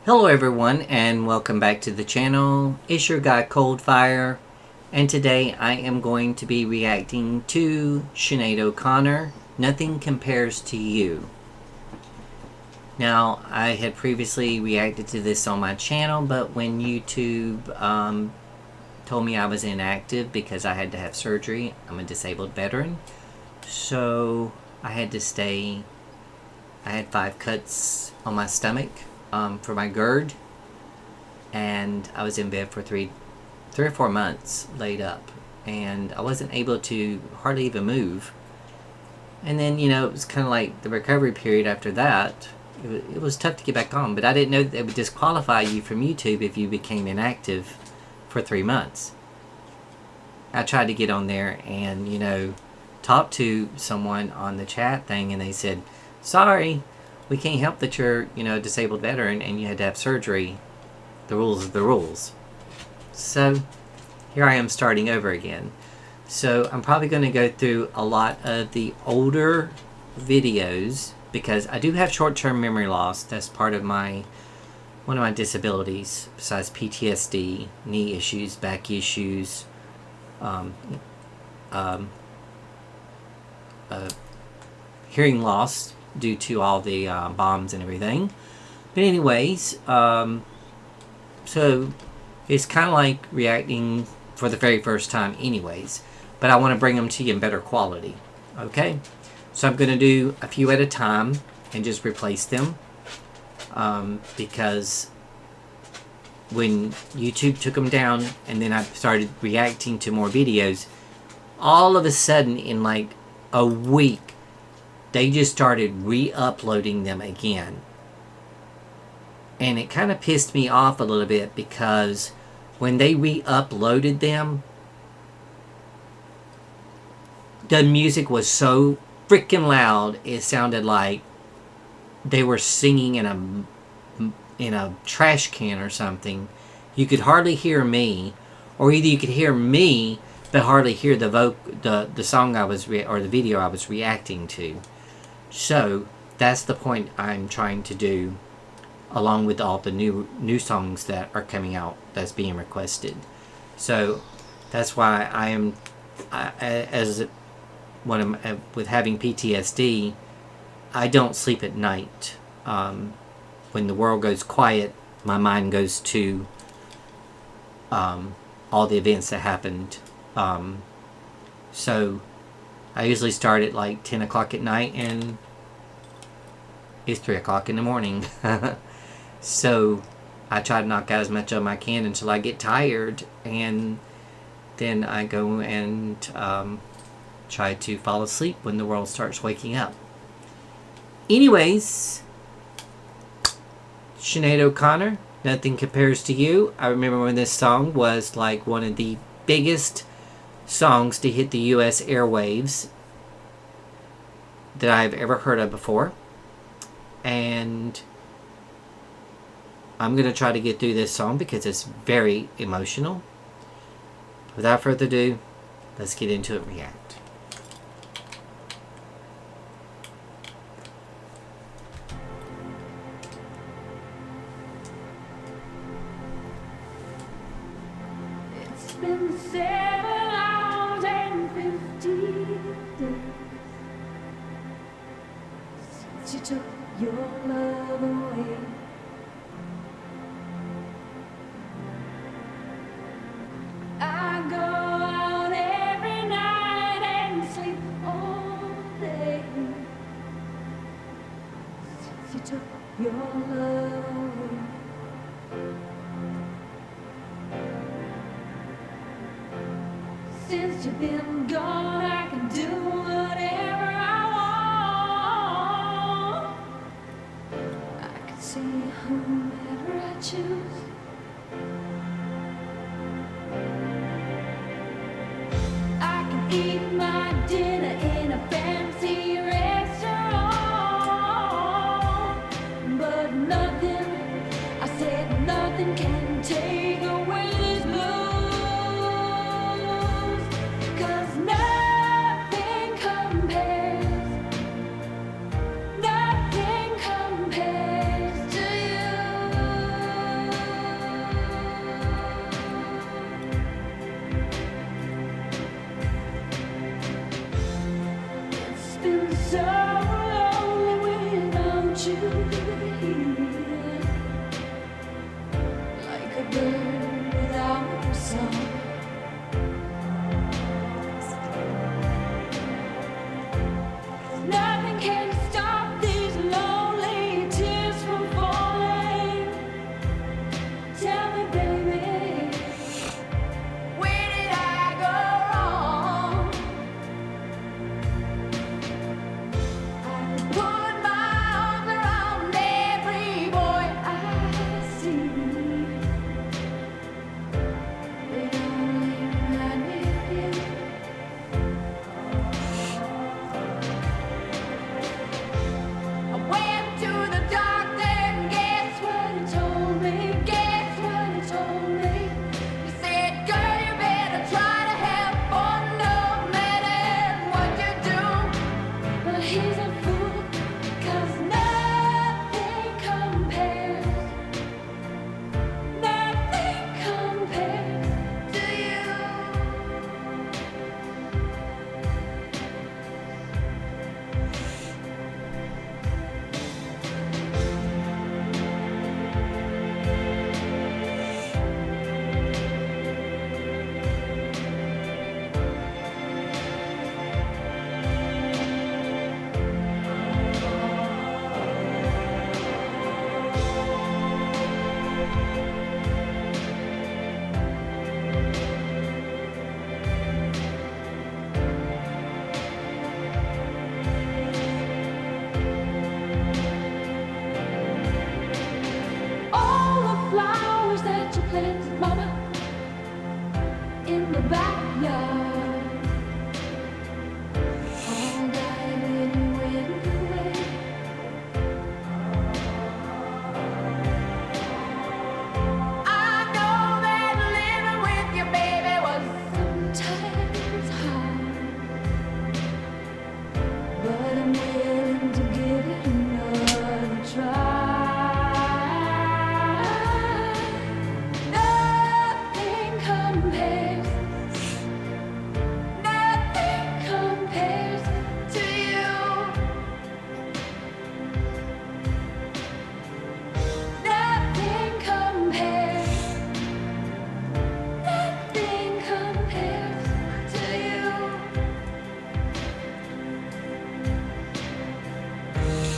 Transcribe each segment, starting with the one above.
Hello everyone and welcome back to the channel. It's your guy Coldfire, and today I am going to be reacting to Sinead O'Connor, Nothing Compares to You. Now, I had previously reacted to this on my channel, but when YouTube told me I was inactive because I had to have surgery, I'm a disabled veteran, so I had to stay. I had 5 cuts on my stomach for my GERD, and I was in bed for three or 4 months laid up, and I wasn't able to hardly even move. And then, it was kind of like the recovery period after that. It was tough to get back on, but I didn't know that it would disqualify you from YouTube if you became inactive for 3 months. I tried to get on there and, talk to someone on the chat thing, and they said, sorry, we can't help that you're, a disabled veteran and you had to have surgery. The rules are the rules. So here I am starting over again. So I'm probably going to go through a lot of the older videos because I do have short-term memory loss. That's part of one of my disabilities besides PTSD, knee issues, back issues, hearing loss due to all the bombs and everything. But anyways, so it's kind of like reacting for the very first time anyways, but I want to bring them to you in better quality. Okay, so I'm going to do a few at a time and just replace them because when YouTube took them down and then I started reacting to more videos, all of a sudden in like a week they just started re-uploading them again. And it kind of pissed me off a little bit because when they re-uploaded them, the music was so freaking loud, it sounded like they were singing in a trash can or something. You could hardly hear me, or either you could hear me but hardly hear the song I was or the video I was reacting to. So that's the point I'm trying to do, along with all the new songs that are coming out that's being requested. So that's why with having PTSD, I don't sleep at night. When the world goes quiet, my mind goes to all the events that happened. So I usually start at like 10 o'clock at night and it's 3 o'clock in the morning. So I try to knock out as much of them I can until I get tired, and then I go and try to fall asleep when the world starts waking up. Anyways, Sinead O'Connor, Nothing Compares to You. I remember when this song was like one of the biggest songs to hit the US airwaves that I've ever heard of before. And I'm going to try to get through this song because it's very emotional. Without further ado, let's get into it and react. It's been 7 hours and 50 days since you took your love away. I go out every night and sleep all day since you took your love away. Since you've been gone, I can do whatever I want. I can see whomever I choose. I can eat my dinner in a fancy restaurant, but nothing, I said nothing can take away this blues, 'cause nothing compares, nothing compares to you. in the backyard. All night when you went away. I know that living with you, baby, was sometimes hard, but I'm willing to give it another try. Nothing compares, nothing compares to you. Nothing compares, nothing compares to you.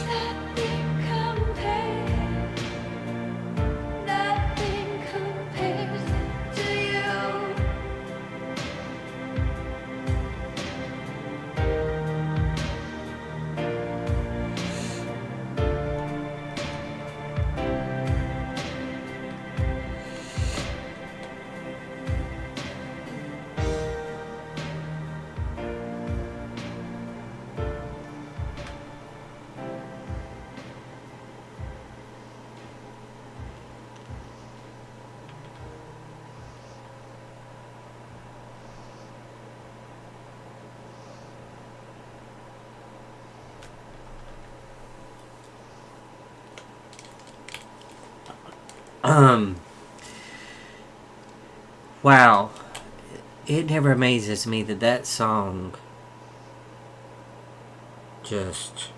Nothing compares, nothing compares to you. Wow. It never amazes me that that song just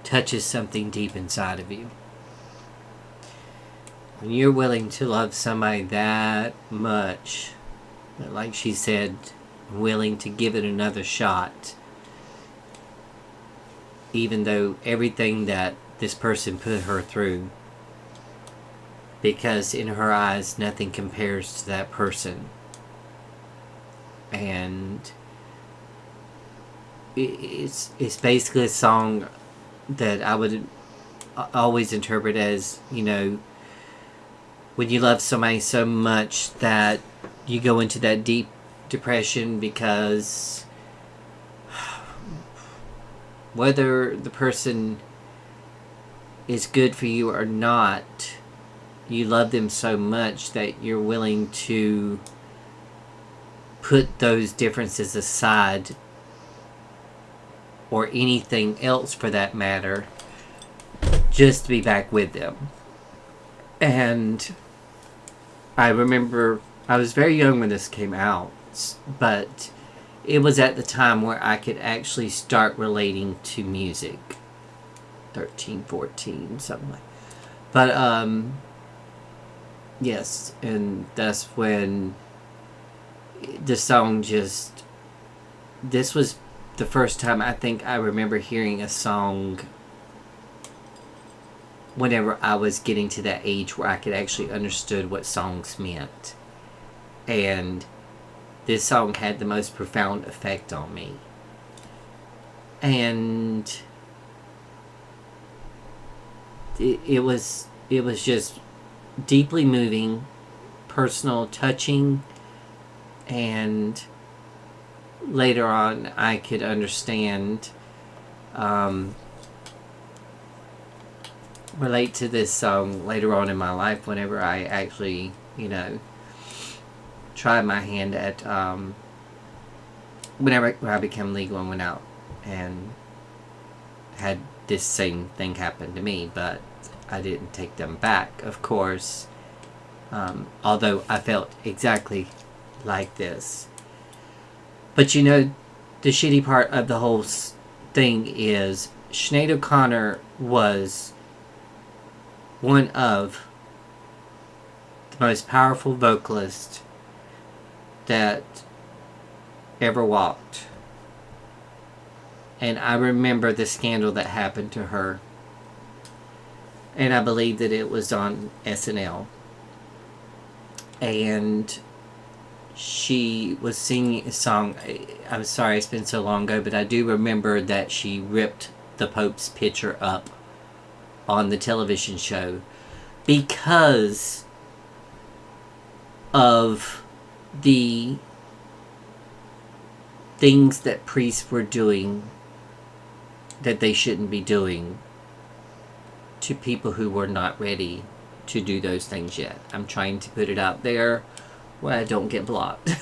touches something deep inside of you. When you're willing to love somebody that much, that, like she said, willing to give it another shot, even though everything that this person put her through, because in her eyes nothing compares to that person. And it's basically a song that I would always interpret as, you know, when you love somebody so much that you go into that deep depression because whether the person is good for you or not, you love them so much that you're willing to put those differences aside, or anything else for that matter, just to be back with them. And I remember I was very young when this came out, but it was at the time where I could actually start relating to music. 13, 14, something like that. But, yes, and that's when the song just... This was the first time I think I remember hearing a song whenever I was getting to that age where I could actually understood what songs meant. And this song had the most profound effect on me. And it was just deeply moving, personal, touching, and later on I could understand, relate to this song later on in my life whenever I actually, you know, tried my hand at, whenever I became legal and went out and had this same thing happen to me, but I didn't take them back, of course, although I felt exactly like this. But you know, the shitty part of the whole thing is Sinead O'Connor was one of the most powerful vocalists that ever walked. And I remember the scandal that happened to her. And I believe that it was on SNL. And she was singing a song. I'm sorry it's been so long ago, but I do remember that she ripped the Pope's picture up on the television show because of the things that priests were doing that they shouldn't be doing to people who were not ready to do those things yet. I'm trying to put it out there where I don't get blocked.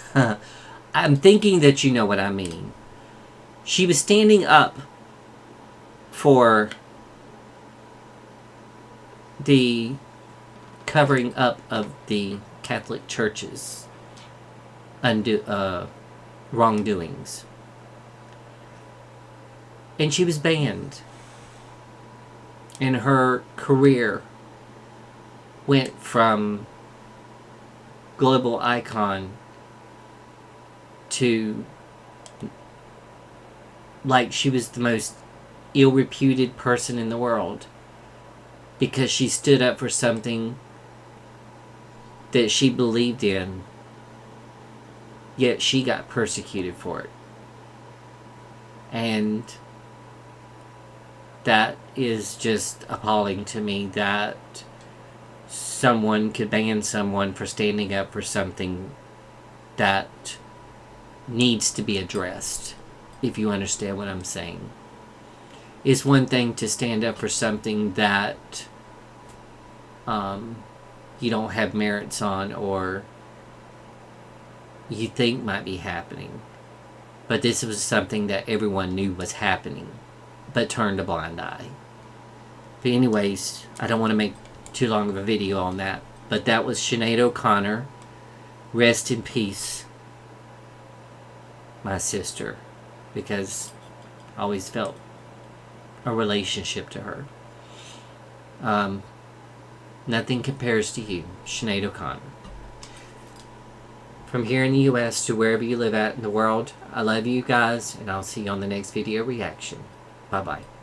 I'm thinking that you know what I mean. She was standing up for the covering up of the Catholic Church's wrongdoings. And she was banned. And her career went from global icon to like she was the most ill-reputed person in the world because she stood up for something that she believed in, yet she got persecuted for it. And that is just appalling to me that someone could ban someone for standing up for something that needs to be addressed, if you understand what I'm saying. It's one thing to stand up for something that you don't have merits on or you think might be happening. But this was something that everyone knew was happening, but turned a blind eye. But anyways, I don't want to make too long of a video on that. But that was Sinead O'Connor. Rest in peace, my sister. Because I always felt a relationship to her. Nothing compares to you, Sinead O'Connor. From here in the U.S. to wherever you live at in the world, I love you guys, and I'll see you on the next video reaction. Bye-bye.